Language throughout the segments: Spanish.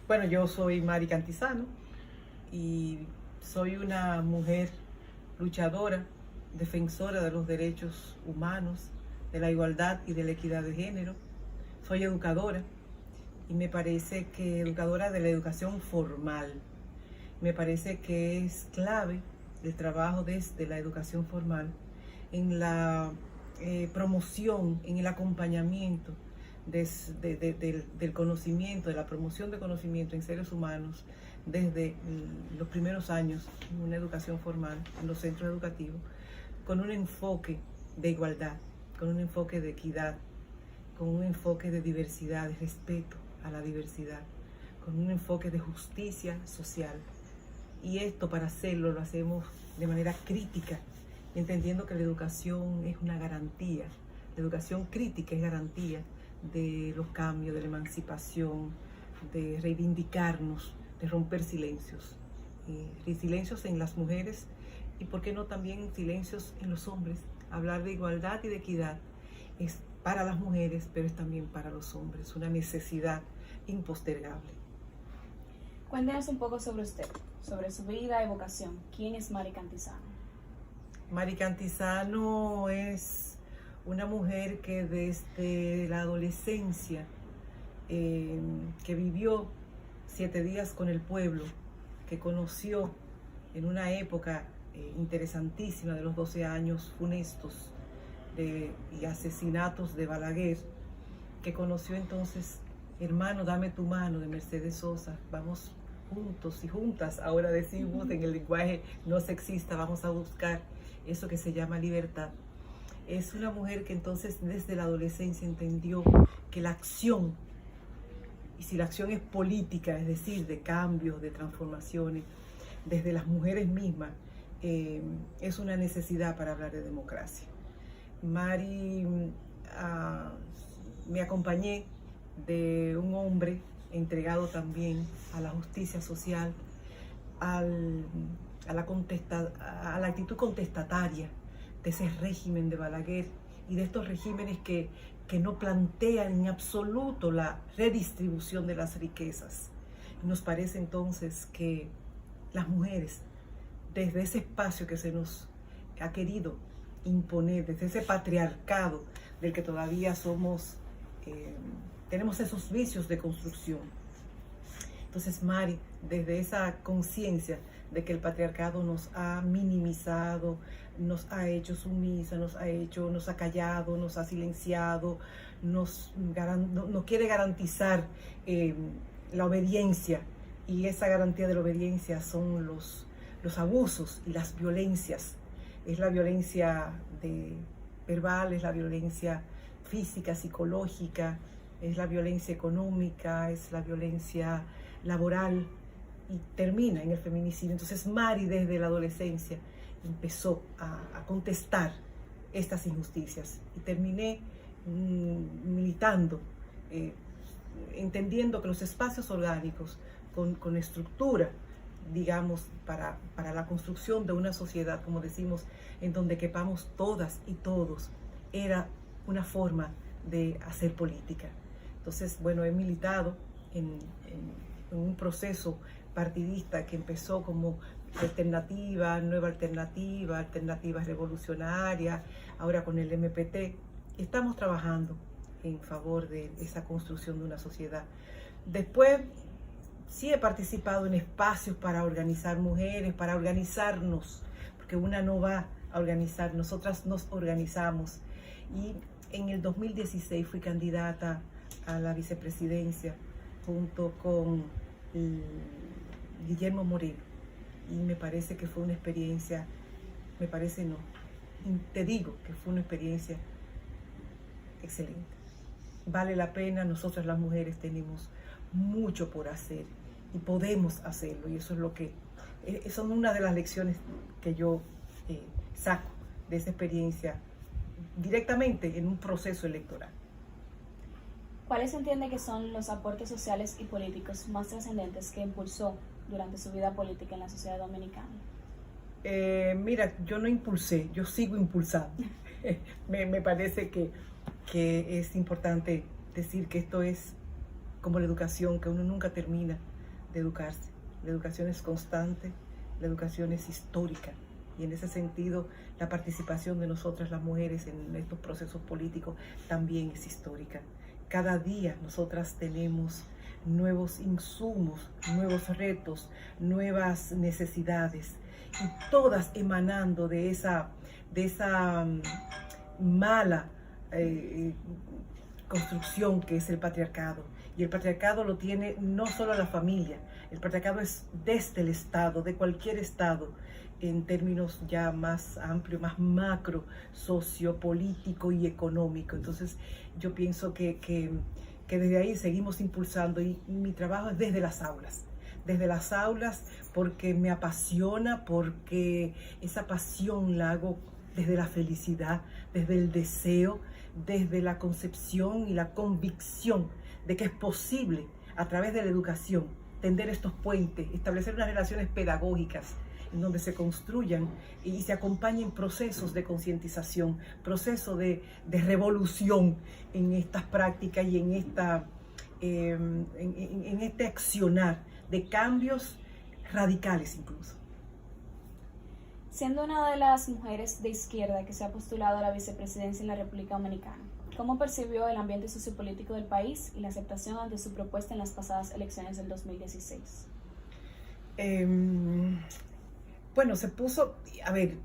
Bueno, yo soy Mari Cantizano y soy una mujer luchadora, defensora de los derechos humanos, de la igualdad y de la equidad de género. Soy educadora y me parece que educadora de la educación formal. Me parece que es clave el trabajo desde la educación formal en la promoción, en el acompañamiento del conocimiento, de la promoción de conocimiento en seres humanos desde los primeros años en una educación formal, en los centros educativos, con un enfoque de igualdad, con un enfoque de equidad, con un enfoque de diversidad, de respeto a la diversidad, con un enfoque de justicia social. Y esto, para hacerlo, lo hacemos de manera crítica, entendiendo que la educación es una garantía. La educación crítica es garantía de los cambios, de la emancipación, de reivindicarnos, de romper silencios. Silencios en las mujeres y, ¿por qué no, también silencios en los hombres? Hablar de igualdad y de equidad es para las mujeres, pero es también para los hombres, una necesidad impostergable. Cuéntenos un poco sobre usted, sobre su vida y vocación. ¿Quién es Mari Cantizano? Mari Cantizano es una mujer que desde la adolescencia, que vivió 7 días con el pueblo, que conoció en una época interesantísima de los 12 años funestos y asesinatos de Balaguer, que conoció entonces Hermano, dame tu mano, de Mercedes Sosa. Vamos juntos y juntas, ahora decimos en el lenguaje no sexista, vamos a buscar eso que se llama libertad. Es una mujer que entonces desde la adolescencia entendió que la acción, y si la acción es política, es decir, de cambios, de transformaciones, desde las mujeres mismas, es una necesidad para hablar de democracia. Mari, me acompañé de un hombre entregado también a la justicia social, a la actitud contestataria de ese régimen de Balaguer y de estos regímenes que no plantean en absoluto la redistribución de las riquezas. Nos parece entonces que las mujeres, desde ese espacio que se nos ha querido imponer, desde ese patriarcado del que todavía tenemos esos vicios de construcción. Entonces Mari, desde esa conciencia de que el patriarcado nos ha minimizado, nos ha hecho sumisa, nos ha callado, nos ha silenciado, no quiere garantizar la obediencia, y esa garantía de la obediencia son los abusos y las violencias. Es la violencia verbal, es la violencia física, psicológica, es la violencia económica, es la violencia laboral, y termina en el feminicidio. Entonces Mari desde la adolescencia empezó a contestar estas injusticias y terminé militando, entendiendo que los espacios orgánicos con estructura, digamos, para la construcción de una sociedad, como decimos, en donde quepamos todas y todos, era una forma de hacer política. Entonces, bueno, he militado en un proceso partidista que empezó como nueva alternativa revolucionaria, ahora con el MPT. Estamos trabajando en favor de esa construcción de una sociedad. Después, sí he participado en espacios para organizar mujeres, para organizarnos, porque una no va a organizar, nosotras nos organizamos. Y en el 2016 fui candidata a la vicepresidencia junto con Guillermo Moreno, y me parece que fue una experiencia, te digo que fue una experiencia excelente. Vale la pena, nosotras las mujeres tenemos mucho por hacer y podemos hacerlo, y eso es lo que son una de las lecciones que yo saco de esa experiencia directamente en un proceso electoral. ¿Cuáles entiende que son los aportes sociales y políticos más trascendentes que impulsó durante su vida política en la sociedad dominicana? Mira, yo no impulsé, yo sigo impulsando. me parece que es importante decir que esto es como la educación, que uno nunca termina de educarse. La educación es constante, la educación es histórica. Y en ese sentido, la participación de nosotras las mujeres en estos procesos políticos también es histórica. Cada día nosotras tenemos nuevos insumos, nuevos retos, nuevas necesidades, y todas emanando de esa mala construcción que es el patriarcado. Y el patriarcado lo tiene no solo la familia, el patriarcado es desde el Estado, de cualquier Estado, en términos ya más amplios, más macro, sociopolítico y económico. Entonces yo pienso que desde ahí seguimos impulsando, y mi trabajo es desde las aulas, porque me apasiona, porque esa pasión la hago desde la felicidad, desde el deseo, desde la concepción y la convicción de que es posible, a través de la educación, tender estos puentes, establecer unas relaciones pedagógicas en donde se construyan y se acompañen procesos de concientización, procesos de revolución en estas prácticas y en este accionar de cambios radicales incluso. Siendo una de las mujeres de izquierda que se ha postulado a la vicepresidencia en la República Dominicana, ¿cómo percibió el ambiente sociopolítico del país y la aceptación ante su propuesta en las pasadas elecciones del 2016? Bueno, se puso, a ver,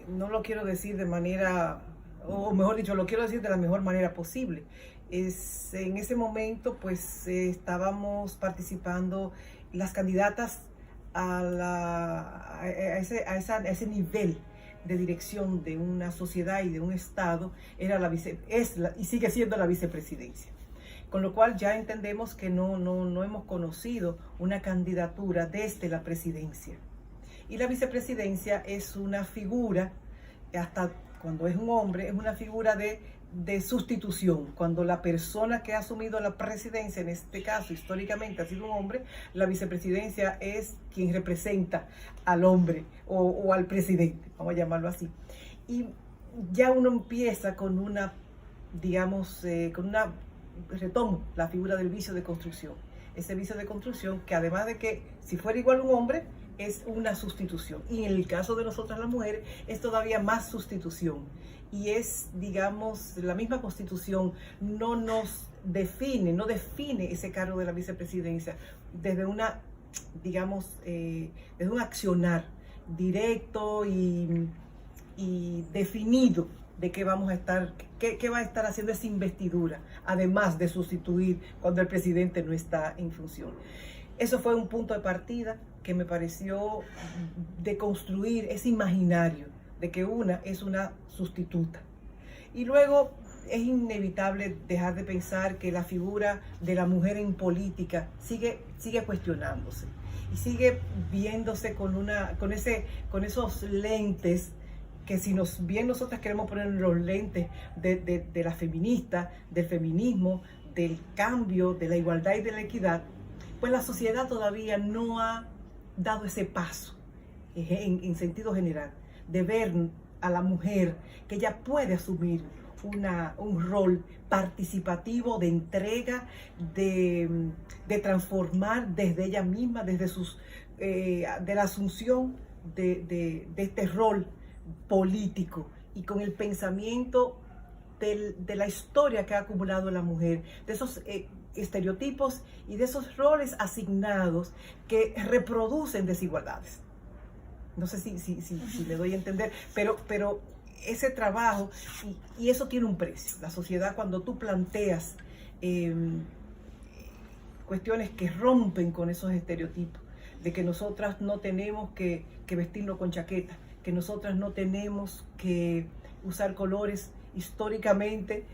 no lo quiero decir de manera, o mejor dicho, lo quiero decir de la mejor manera posible. En ese momento, pues, estábamos participando las candidatas a ese nivel de dirección de una sociedad y de un Estado, y sigue siendo la vicepresidencia. Con lo cual ya entendemos que no hemos conocido una candidatura desde la presidencia. Y la vicepresidencia es una figura, hasta cuando es un hombre, es una figura de sustitución. Cuando la persona que ha asumido la presidencia, en este caso históricamente ha sido un hombre, la vicepresidencia es quien representa al hombre o al presidente, vamos a llamarlo así. Y ya uno empieza con retomo la figura del vicio de construcción. Ese vicio de construcción que, además de que si fuera igual un hombre, es una sustitución. Y en el caso de nosotras las mujeres es todavía más sustitución. Y es, digamos, la misma Constitución no define ese cargo de la vicepresidencia desde desde un accionar directo y definido de qué vamos a estar, qué va a estar haciendo esa investidura, además de sustituir cuando el presidente no está en función. Eso fue un punto de partida que me pareció de construir ese imaginario de que una es una sustituta. Y luego es inevitable dejar de pensar que la figura de la mujer en política sigue cuestionándose y sigue viéndose con esos lentes que, si bien nosotras queremos poner los lentes de la feminista, del feminismo, del cambio, de la igualdad y de la equidad, pues la sociedad todavía no ha dado ese paso en sentido general, de ver a la mujer que ella puede asumir un rol participativo, de entrega, de transformar desde ella misma, desde de la asunción de este rol político, y con el pensamiento de la historia que ha acumulado la mujer, de esos estereotipos y de esos roles asignados que reproducen desigualdades. No sé si me doy a entender, pero ese trabajo, y eso tiene un precio. La sociedad, cuando tú planteas cuestiones que rompen con esos estereotipos, de que nosotras no tenemos que vestirnos con chaqueta, que nosotras no tenemos que usar colores históricamente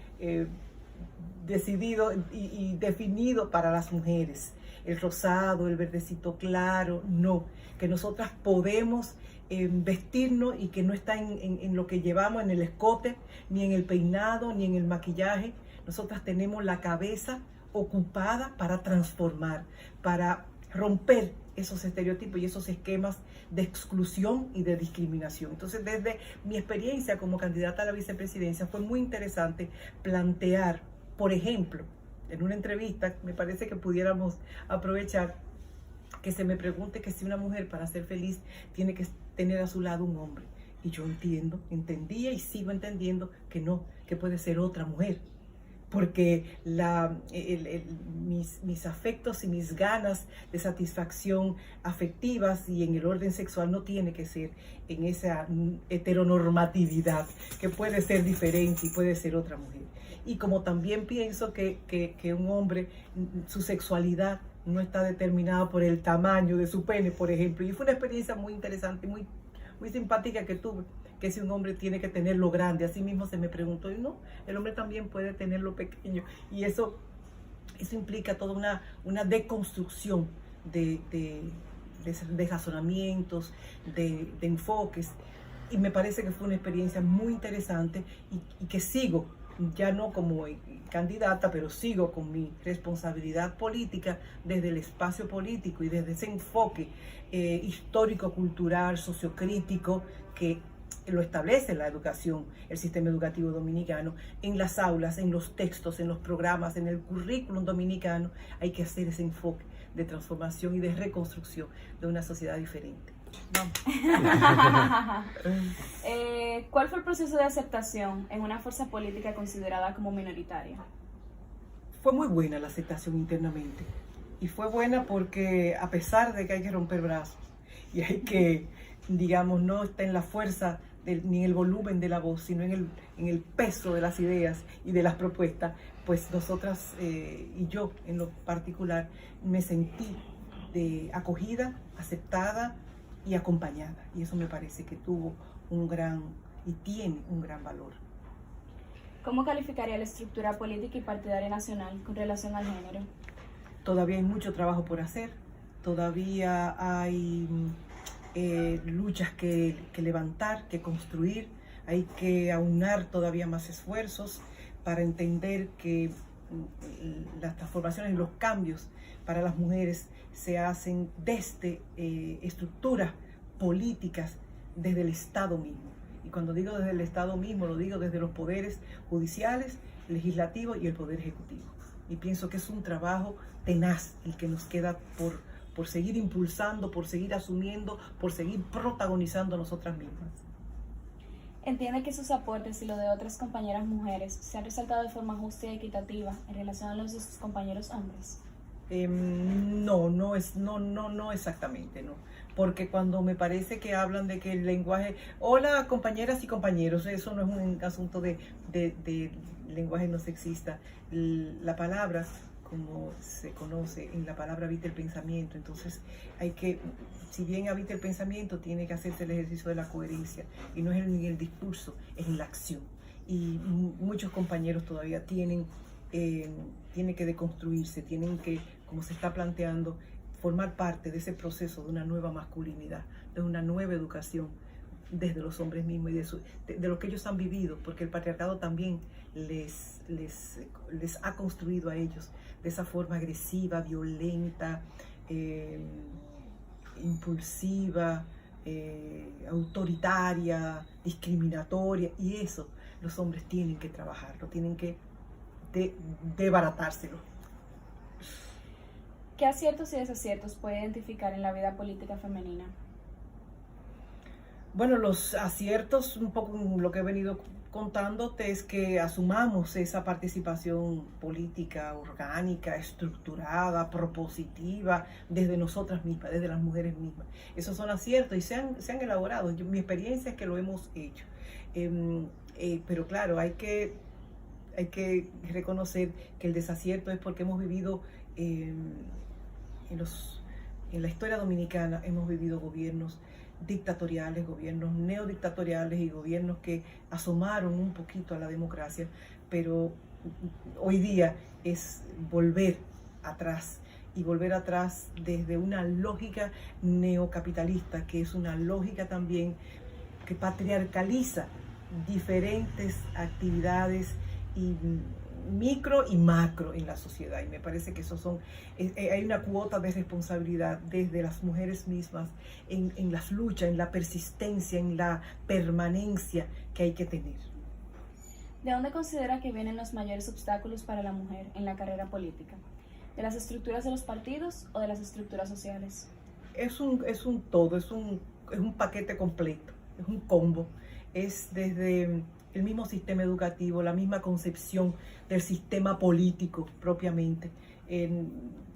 decidido y definido para las mujeres, el rosado, el verdecito claro, no, que nosotras podemos vestirnos, y que no está en lo que llevamos, en el escote, ni en el peinado, ni en el maquillaje. Nosotras tenemos la cabeza ocupada para transformar, para romper esos estereotipos y esos esquemas de exclusión y de discriminación. Entonces, desde mi experiencia como candidata a la vicepresidencia, fue muy interesante plantear, por ejemplo, en una entrevista, me parece que pudiéramos aprovechar, que se me pregunte que si una mujer para ser feliz tiene que tener a su lado un hombre. Y yo entendía y sigo entendiendo que no, que puede ser otra mujer. Porque mis afectos y mis ganas de satisfacción afectivas y en el orden sexual no tiene que ser en esa heteronormatividad, que puede ser diferente y puede ser otra mujer. Y como también pienso que un hombre, su sexualidad no está determinada por el tamaño de su pene, por ejemplo. Y fue una experiencia muy interesante, muy simpática que tuve, que si un hombre tiene que tenerlo grande. Así mismo se me preguntó, y no, el hombre también puede tenerlo pequeño. Y eso implica toda una deconstrucción de razonamientos, de enfoques. Y me parece que fue una experiencia muy interesante y que sigo, ya no como candidata, pero sigo con mi responsabilidad política desde el espacio político y desde ese enfoque histórico, cultural, sociocrítico que lo establece la educación, el sistema educativo dominicano, en las aulas, en los textos, en los programas, en el currículum dominicano. Hay que hacer ese enfoque de transformación y de reconstrucción de una sociedad diferente. Vamos. ¿Cuál fue el proceso de aceptación en una fuerza política considerada como minoritaria? Fue muy buena la aceptación internamente. Y fue buena porque a pesar de que hay que romper brazos y hay que, digamos, no está en la fuerza ni en el volumen de la voz, sino en el peso de las ideas y de las propuestas, pues nosotras y yo en lo particular me sentí acogida, aceptada y acompañada. Y eso me parece que tuvo y tiene un gran valor. ¿Cómo calificaría la estructura política y partidaria nacional con relación al género? Todavía hay mucho trabajo por hacer, todavía hay luchas que levantar, que construir, hay que aunar todavía más esfuerzos para entender que las transformaciones y los cambios para las mujeres se hacen desde estructuras políticas, desde el Estado mismo. Y cuando digo desde el Estado mismo, lo digo desde los poderes judiciales, legislativos y el poder ejecutivo. Y pienso que es un trabajo tenaz el que nos queda por seguir impulsando, por seguir asumiendo, por seguir protagonizando nosotras mismas. ¿Entiende que sus aportes y los de otras compañeras mujeres se han resaltado de forma justa y equitativa en relación a los de sus compañeros hombres? No exactamente, no. Porque cuando me parece que hablan de que el lenguaje, hola compañeras y compañeros, eso no es un asunto de lenguaje no sexista. La palabra, como se conoce, en la palabra habita el pensamiento. Entonces si bien habita el pensamiento, tiene que hacerse el ejercicio de la coherencia. Y no es en el discurso, es en la acción. Y muchos compañeros todavía tienen que deconstruirse, tienen que, como se está planteando, formar parte de ese proceso de una nueva masculinidad, de una nueva educación desde los hombres mismos y de lo que ellos han vivido, porque el patriarcado también les ha construido a ellos de esa forma agresiva, violenta, impulsiva, autoritaria, discriminatoria, y eso los hombres tienen que trabajarlo, tienen que desbaratárselo. ¿Qué aciertos y desaciertos puede identificar en la vida política femenina? Bueno, los aciertos, un poco lo que he venido contándote, es que asumamos esa participación política orgánica, estructurada, propositiva, desde nosotras mismas, desde las mujeres mismas. Esos son aciertos y se han elaborado. Mi experiencia es que lo hemos hecho. Pero claro, hay que reconocer que el desacierto es porque hemos vivido en la historia dominicana, hemos vivido gobiernos dictatoriales, gobiernos neodictatoriales y gobiernos que asomaron un poquito a la democracia, pero hoy día es volver atrás, y volver atrás desde una lógica neocapitalista, que es una lógica también que patriarcaliza diferentes actividades y micro y macro en la sociedad. Y me parece que hay una cuota de responsabilidad desde las mujeres mismas en las luchas, en la persistencia, en la permanencia que hay que tener. ¿De dónde considera que vienen los mayores obstáculos para la mujer en la carrera política? ¿De las estructuras de los partidos o de las estructuras sociales? Es un todo, es un paquete completo, es un combo. Es desde el mismo sistema educativo, la misma concepción del sistema político propiamente.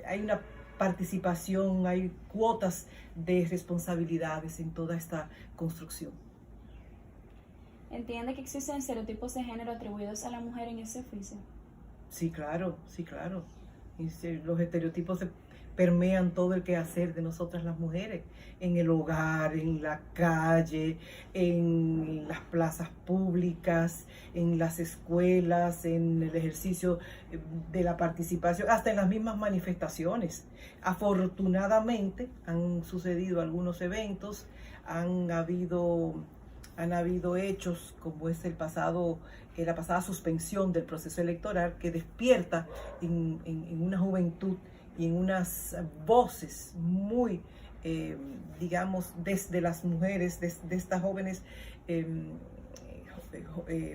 Hay una participación, hay cuotas de responsabilidades en toda esta construcción. ¿Entiende que existen estereotipos de género atribuidos a la mujer en ese oficio? Sí, claro, sí, claro. Los estereotipos se permean todo el quehacer de nosotras las mujeres, en el hogar, en la calle, en las plazas públicas, en las escuelas, en el ejercicio de la participación, hasta en las mismas manifestaciones. Afortunadamente han sucedido algunos eventos, han habido hechos como es la pasada suspensión del proceso electoral, que despierta en una juventud y en unas voces muy, digamos, desde las mujeres, de estas jóvenes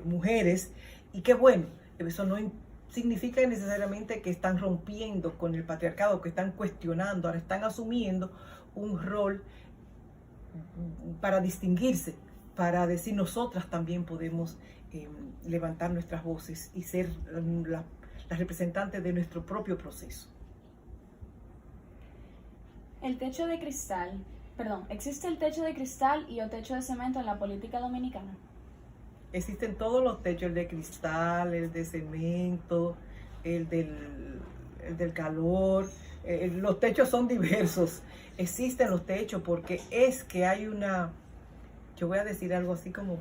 mujeres, y qué bueno, eso no significa necesariamente que están rompiendo con el patriarcado, que están cuestionando, ahora están asumiendo un rol para distinguirse, para decir nosotras también podemos levantar nuestras voces y ser las representantes de nuestro propio proceso. ¿Existe el techo de cristal y o techo de cemento en la política dominicana? Existen todos los techos, el de cristal, el de cemento, el del calor. Los techos son diversos. Existen los techos porque es que hay yo voy a decir algo así como,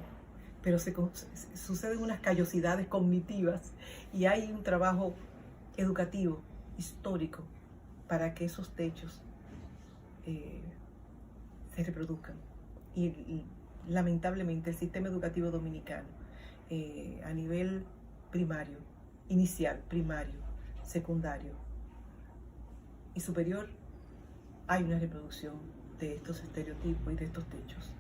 pero suceden unas callosidades cognitivas y hay un trabajo educativo, histórico, para que esos techos se reproduzcan. Y lamentablemente el sistema educativo dominicano, a nivel primario, inicial, primario, secundario y superior, hay una reproducción de estos estereotipos y de estos techos.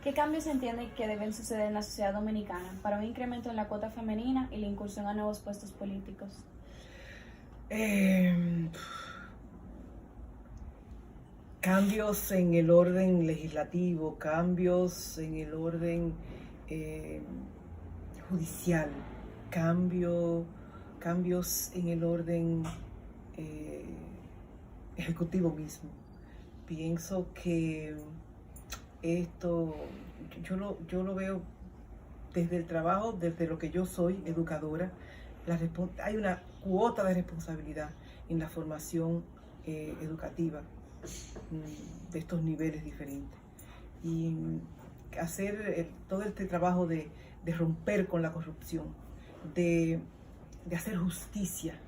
¿Qué cambios se entiende que deben suceder en la sociedad dominicana para un incremento en la cuota femenina y la incursión a nuevos puestos políticos? Cambios en el orden legislativo, cambios en el orden judicial, cambios en el orden ejecutivo mismo. Pienso que esto, yo lo veo desde el trabajo, desde lo que yo soy, educadora. Hay una cuota de responsabilidad en la formación educativa de estos niveles diferentes. Y hacer todo este trabajo de romper con la corrupción, de hacer justicia,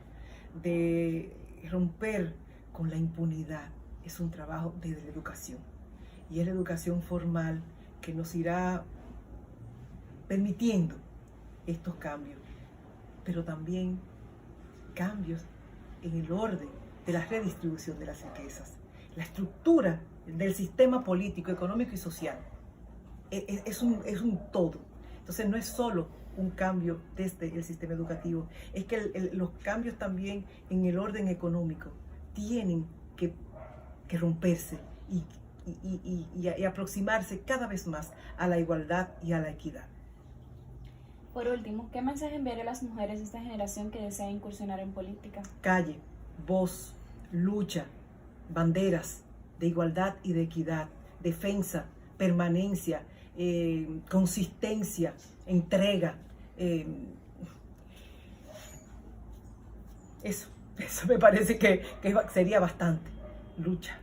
de romper con la impunidad, es un trabajo desde la educación. Y es la educación formal que nos irá permitiendo estos cambios, pero también cambios en el orden de la redistribución de las riquezas. La estructura del sistema político, económico y social es un todo. Entonces no es solo un cambio desde el sistema educativo, es que los cambios también en el orden económico tienen que romperse y aproximarse cada vez más a la igualdad y a la equidad. Por último, ¿qué mensaje enviaré a las mujeres de esta generación que desea incursionar en política? Calle, voz, lucha, banderas de igualdad y de equidad, defensa, permanencia, consistencia, entrega. Eso me parece que sería bastante. Lucha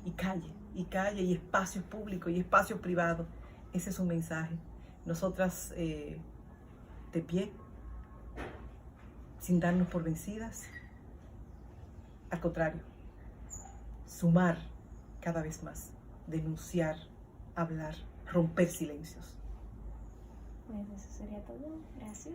y calle y espacios públicos y espacios privados. Ese es un mensaje. Nosotras de pie, sin darnos por vencidas, al contrario, sumar cada vez más, denunciar, hablar, romper silencios. Pues eso sería todo. Gracias.